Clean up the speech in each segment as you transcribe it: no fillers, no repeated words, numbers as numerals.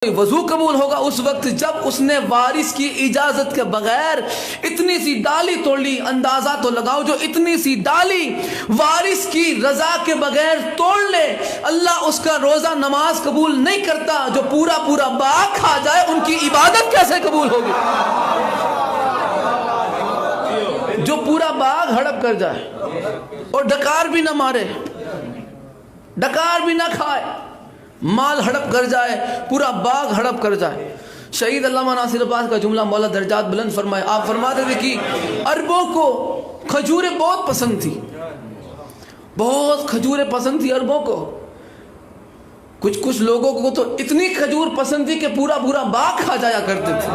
وضو قبول ہوگا اس وقت جب اس نے وارث کی اجازت کے بغیر اتنی سی ڈالی توڑ لی. اندازہ تو لگاؤ جو اتنی سی ڈالی وارث کی رضا کے بغیر توڑ لے, اللہ اس کا روزہ نماز قبول نہیں کرتا. جو پورا پورا باغ کھا جائے ان کی عبادت کیسے قبول ہوگی؟ جو پورا باغ ہڑپ کر جائے اور ڈکار بھی نہ مارے, ڈکار بھی نہ کھائے, مال ہڑپ کر جائے, پورا باغ ہڑپ کر جائے. شہید علامہ ناصر عباس کا جملہ مولا درجات بلند فرمائے. آپ فرماتے تھے کہ عربوں کو کھجوریں بہت پسند تھی, بہت کھجوریں پسند تھی عربوں کو. کچھ لوگوں کو تو اتنی کھجور پسند تھی کہ پورا پورا باغ کھا جایا کرتے تھے.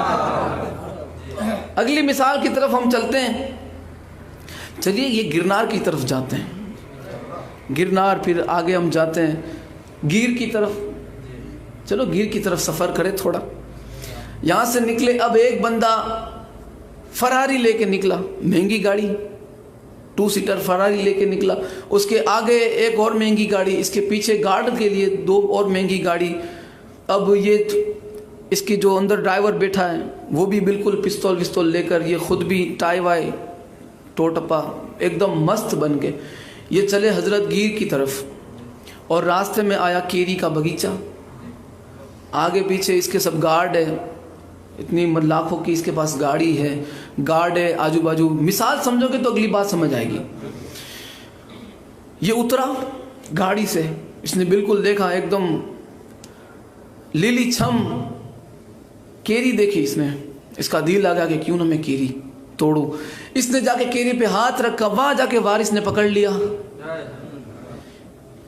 اگلی مثال کی طرف ہم چلتے ہیں. چلیے یہ گرنار کی طرف جاتے ہیں. گرنار پھر آگے ہم جاتے ہیں گیر کی طرف. چلو گیر کی طرف سفر کرے تھوڑا. یہاں سے نکلے, اب ایک بندہ فراری لے کے نکلا, مہنگی گاڑی, 2 سیٹر فراری لے کے نکلا. اس کے آگے ایک اور مہنگی گاڑی, اس کے پیچھے گارڈ کے لیے 2 اور مہنگی گاڑی. اب یہ اس کی جو اندر ڈرائیور بیٹھا ہے وہ بھی بالکل پستول وستول لے کر, یہ خود بھی ٹائی وائی ٹو ٹپا ایک دم مست بن کے یہ چلے حضرت گیر کی طرف. اور راستے میں آیا کیری کا باغیچہ, آگے پیچھے اس کے سب گارڈ ہے, اتنی لاکھوں کی اس کے پاس گاڑی ہے, گارڈ ہے آجو باجو. مثال سمجھو گے تو اگلی بات سمجھ آئے گی. یہ اترا گاڑی سے, اس نے بالکل دیکھا ایک دم لیلی چھم کیری دیکھی. اس نے, اس کا دل لگا کہ کیوں نہ میں کیری توڑوں. اس نے جا کے کیری پہ ہاتھ رکھا, وہاں جا کے وارث نے پکڑ لیا.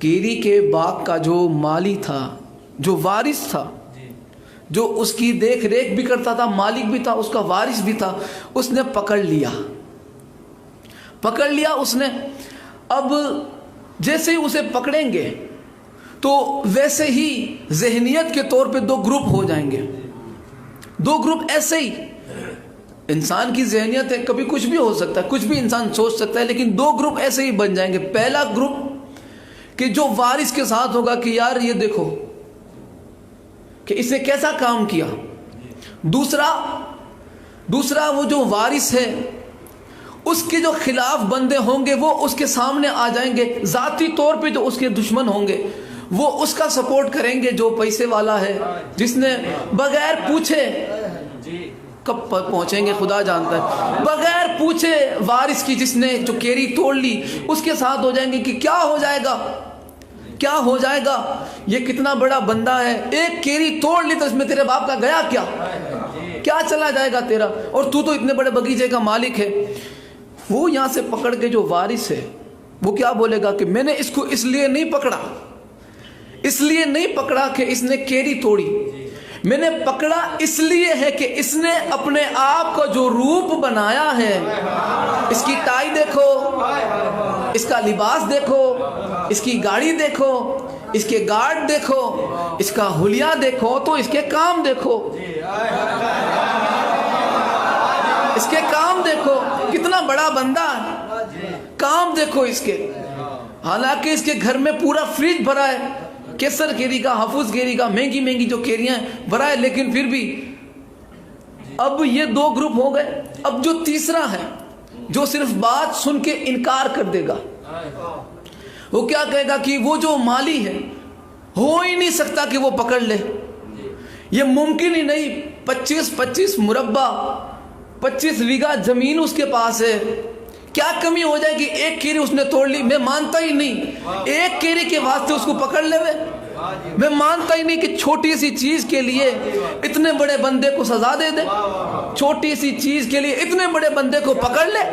کیری کے باغ کا جو مالی تھا, جو وارث تھا, جو اس کی دیکھ ریکھ بھی کرتا تھا, مالک بھی تھا, اس کا وارث بھی تھا, اس نے پکڑ لیا اس نے. اب جیسے ہی اسے پکڑیں گے تو ویسے ہی ذہنیت کے طور پہ 2 گروپ ہو جائیں گے. 2 گروپ ایسے ہی, انسان کی ذہنیت ہے, کبھی کچھ بھی ہو سکتا ہے, کچھ بھی انسان سوچ سکتا ہے, لیکن 2 گروپ ایسے ہی بن جائیں گے. پہلا گروپ کہ جو وارث کے ساتھ ہوگا کہ یار یہ دیکھو کہ اس نے کیسا کام کیا. دوسرا وہ جو وارث ہے اس کے جو خلاف بندے ہوں گے وہ اس کے سامنے آ جائیں گے. ذاتی طور پہ جو اس کے دشمن ہوں گے وہ اس کا سپورٹ کریں گے, جو پیسے والا ہے, جس نے بغیر پوچھے, کب پہنچیں گے خدا جانتا ہے, بغیر پوچھے وارث کی جس نے جو کیری توڑ لی اس کے ساتھ ہو جائیں گے کہ کیا ہو جائے گا, یہ کتنا بڑا بندہ ہے, ایک کیری توڑ لی تو اس میں تیرے باپ کا گیا کیا چلا جائے گا تیرا, اور تو اتنے بڑے باغیچے کا مالک ہے. وہ یہاں سے پکڑ کے جو وارث ہے وہ کیا بولے گا کہ میں نے اس کو اس لیے نہیں پکڑا کہ اس نے کیری توڑی, میں نے پکڑا اس لیے ہے کہ اس نے اپنے آپ کو جو روپ بنایا ہے, اس کی ٹائی دیکھو, اس کا لباس دیکھو, اس کی گاڑی دیکھو, اس کے گارڈ دیکھو, اس کا حلیہ دیکھو, تو اس کے کام دیکھو, کتنا بڑا بندہ ہے, کام دیکھو اس کے. حالانکہ اس کے گھر میں پورا فریج بھرا ہے, کیسر کیری کا, حفظ کیری کا, مہنگی جو کیریاں بھرا ہے, لیکن پھر بھی. اب یہ 2 گروپ ہو گئے. اب جو تیسرا ہے جو صرف بات سن کے انکار کر دے گا, وہ کیا کہے گا کہ وہ جو مالی ہے ہو ہی نہیں سکتا کہ وہ پکڑ لے, یہ ممکن ہی نہیں. 25 مربع 25 بیگھہ زمین اس کے پاس ہے, کیا کمی ہو جائے گی, ایک کیری اس نے توڑ لی, میں مانتا ہی نہیں ایک کیری کے واسطے اس کو پکڑ لے. میں مانتا ہی نہیں کہ چھوٹی سی چیز کے لیے اتنے بڑے بندے کو سزا دے دے, چھوٹی سی چیز کے لیے اتنے بڑے بندے کو پکڑ لے,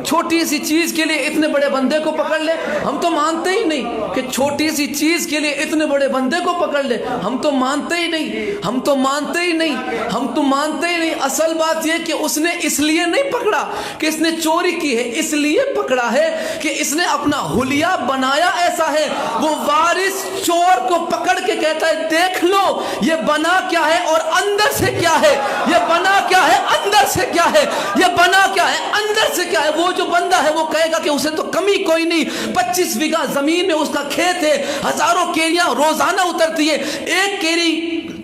چھوٹی سی چیز کے لیے اتنے بڑے بندے کو پکڑ لے. ہم تو مانتے ہی نہیں کہ چھوٹی سی چیز کے لیے اتنے بڑے بندے کو پکڑ لے, ہم تو مانتے ہی نہیں. اصل بات یہ کہ اس نے اس لیے نہیں پکڑا کہ اس نے چوری کی ہے, اس لیے پکڑا ہے کہ اس نے اپنا حلیہ بنایا ایسا ہے. وہ وارث چور کو پکڑ کے کہتا ہے دیکھ لو یہ بنا کیا ہے اور اندر سے کیا ہے, یہ بنا کیا ہے اندر سے کیا ہے, یہ بنا کیا ہے اندر سے کیا ہے. وہ جو بندہ ہے وہ کہے گا کہ اسے تو کمی کوئی نہیں, 25 بیگھہ زمین میں اس کا کھیت ہے, ہزاروں کیریاں روزانہ اترتی ہے, ایک کیری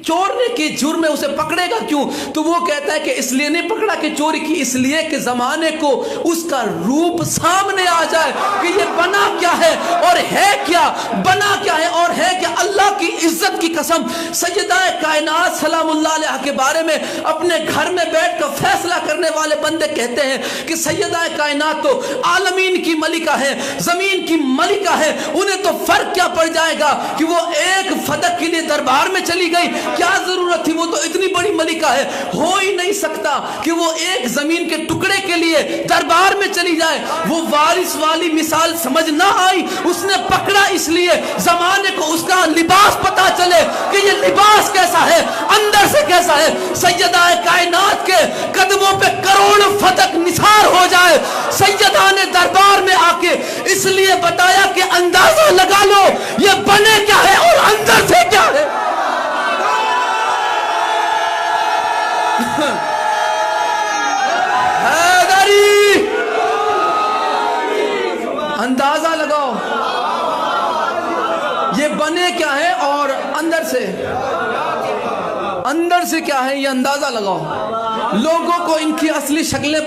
چورنے کے جرم میں اسے پکڑے گا کیوں؟ تو وہ کہتا ہے کہ اس لیے نہیں پکڑا کہ چوری کی، اس لیے کہ زمانے کو اس کا روپ سامنے آ جائے کہ یہ بنا کیا ہے اور ہے کیا، بنا کیا ہے اور ہے کیا۔ اللہ کی عزت کی قسم، سیدہ کائنات سلام اللہ علیہ کے بارے میں اپنے گھر میں بیٹھ کر فیصلہ کرنے والے بندے کہتے ہیں کہ سیدہ کائنات تو عالمین کی ملکہ ہے، زمین کی ملکہ ہے، انہیں تو فرق کیا پڑ جائے گا کہ وہ ایک فدق کے لیے دربار میں چلی گئی، کیا ضرورت تھی، وہ تو اتنی بڑی ملکہ ہے۔ ہو ہی نہیں سکتا کہ وہ ایک زمین کے ٹکڑے کے لیے دربار میں چلی جائے۔ وہ وارث والی مثال سمجھ نہ آئی، اس نے پکڑا اس لیے زمانے کو اس کا لباس پتا چلے کہ یہ لباس کیسا ہے، اندر سے کیسا ہے۔ سیدہ کائنات کے قدموں پہ کروڑ فتق نثار ہو جائے، سیدہ نے دربار میں آ کے اس لیے بتایا کہ اندازہ لگا لو یہ بنے کیا ہے اور اندر سے کیا ہے۔ حیدری، اندازہ لگاؤ یہ بنے کیا ہے اور اندر سے کیا ہے، یہ اندازہ لگاؤ۔ لوگوں کو ان کی اصلی شکلیں